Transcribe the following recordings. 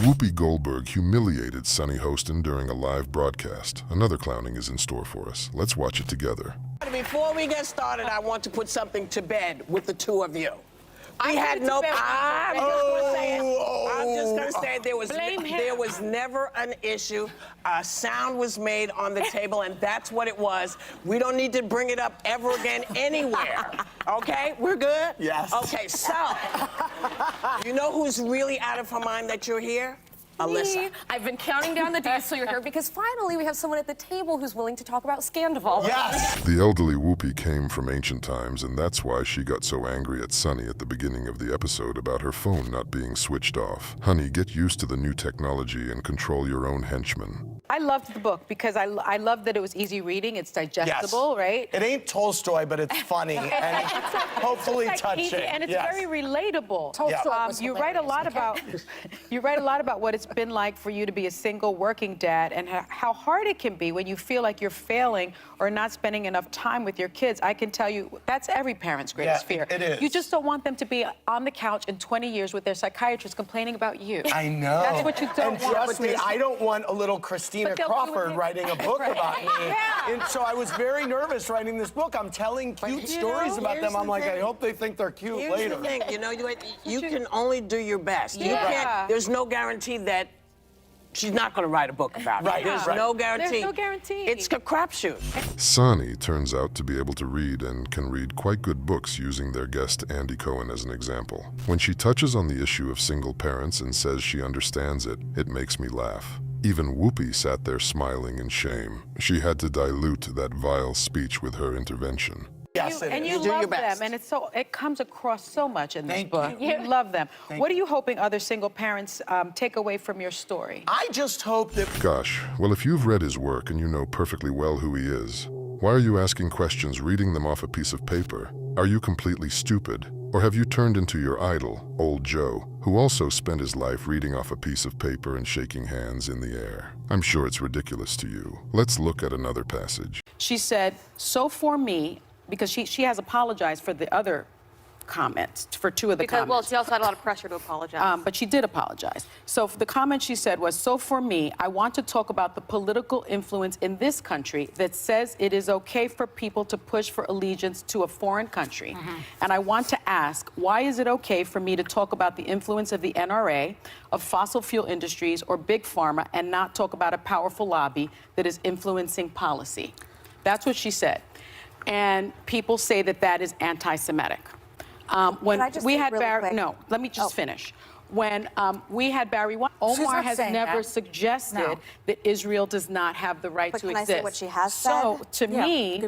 Whoopi Goldberg humiliated Sonny Hostin during a live broadcast. Another clowning is in store for us. Let's watch it together. Before we get started, I want to put something to bed with the two of you. I'm just gonna say there was never an issue. A sound was made on the table, and that's what it was. We don't need to bring it up ever again anywhere. Okay, we're good? Yes. Okay, so you know who's really out of her mind that you're here? Alyssa. I've been counting down the days so you're here because finally we have someone at the table who's willing to talk about Scandival. Yes! The elderly Whoopi came from ancient times, and that's why she got so angry at Sonny at the beginning of the episode about her phone not being switched off. Honey, get used to the new technology and control your own henchmen. I loved the book because I loved that it was easy reading, it's digestible, right? It ain't Tolstoy, but it's funny and hopefully touching. Easy, and it's very relatable. Tolstoy you write a lot about what it's been like for you to be a single working dad and how hard it can be when you feel like you're failing or not spending enough time with your kids. I can tell you that's every parent's greatest fear. It is. You just don't want them to be on the couch in 20 years with their psychiatrist complaining about you. I know. That's what you don't want. And trust me, I don't want a little Christina Crawford writing a book about me. And so I was very nervous writing this book. I'm telling cute stories about them. I'm like, I hope they think they're cute later. Here's the thing, you can only do your best. You can't, there's no guarantee that she's not going to write a book about it. There's no guarantee. There's no guarantee. It's a crapshoot. Sonny turns out to be able to read and can read quite good books using their guest Andy Cohen as an example. When she touches on the issue of single parents and says she understands it, it makes me laugh. Even Whoopi sat there smiling in shame. She had to dilute that vile speech with her intervention. Yes, And you love them, and it comes across so much in this book. You love them. What are you hoping other single parents take away from your story? I just hope that... Gosh, well, if you've read his work and you know perfectly well who he is, why are you asking questions reading them off a piece of paper? Are you completely stupid? Or have you turned into your idol, Old Joe, who also spent his life reading off a piece of paper and shaking hands in the air? I'm sure it's ridiculous to you. Let's look at another passage. She said, so for me, because she has apologized for the other comments, for two of the comments. Well, she also had a lot of pressure to apologize. But she did apologize. So the comment she said was, so for me, I want to talk about the political influence in this country that says it is okay for people to push for allegiance to a foreign country. And I want to ask, why is it okay for me to talk about the influence of the NRA, of fossil fuel industries, or big pharma, and not talk about a powerful lobby that is influencing policy? That's what she said. And people say that that is anti-Semitic. When we had Barry, no, let me just finish. When we had Barry, Omar has never suggested that Israel does not have the right to exist. Can I say what she has said? So to me,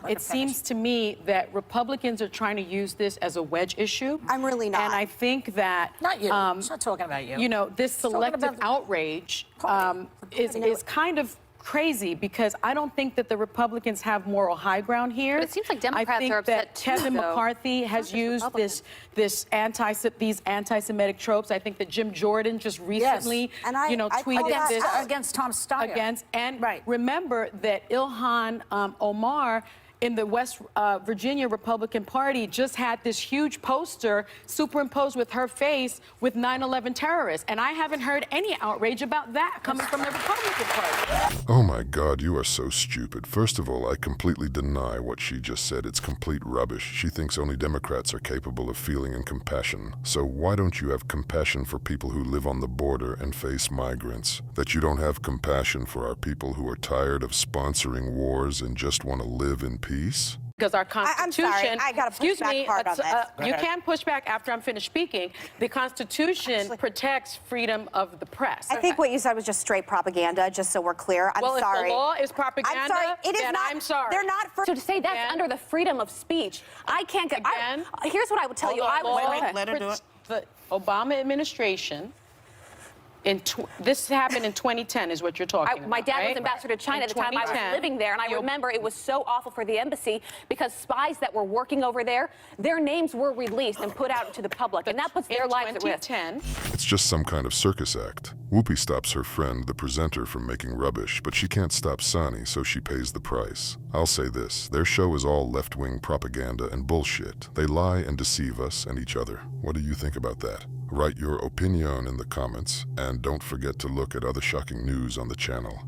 it seems to me that Republicans are trying to use this as a wedge issue. I'm really not. And I think that not you. She's not talking about you. You know, this selective outrage is kind of crazy because I don't think that the Republicans have moral high ground here. But it seems like Democrats are upset too, Kevin McCarthy has used these anti-Semitic tropes. I think that Jim Jordan just recently, tweeted this against Tom Steyer. Remember that Ilhan Omar in the West Virginia Republican Party just had this huge poster superimposed with her face with 9/11 terrorists. And I haven't heard any outrage about that coming from the Republican Party. Oh my God, you are so stupid. First of all, I completely deny what she just said. It's complete rubbish. She thinks only Democrats are capable of feeling and compassion. So why don't you have compassion for people who live on the border and face migrants? That you don't have compassion for our people who are tired of sponsoring wars and just want to live in peace? Because our Constitution, I'm sorry, I gotta push back hard on this. You can push back after I'm finished speaking. The Constitution protects freedom of the press. I think what you said was just straight propaganda, just so we're clear. I'm sorry. If the law is propaganda, I'm sorry. It is then not. I'm sorry. They're not. So to say that's under the freedom of speech, I can't get. Here's what I would tell you. Let her do it. The Obama administration. This happened in 2010 is what you're talking about, My dad right? was ambassador to China at the time I was living there, and I remember it was so awful for the embassy because spies that were working over there, their names were released and put out to the public, and that puts their lives at risk. It's just some kind of circus act. Whoopi stops her friend, the presenter, from making rubbish, but she can't stop Sonny, so she pays the price. I'll say this, their show is all left-wing propaganda and bullshit. They lie and deceive us and each other. What do you think about that? Write your opinion in the comments, and don't forget to look at other shocking news on the channel.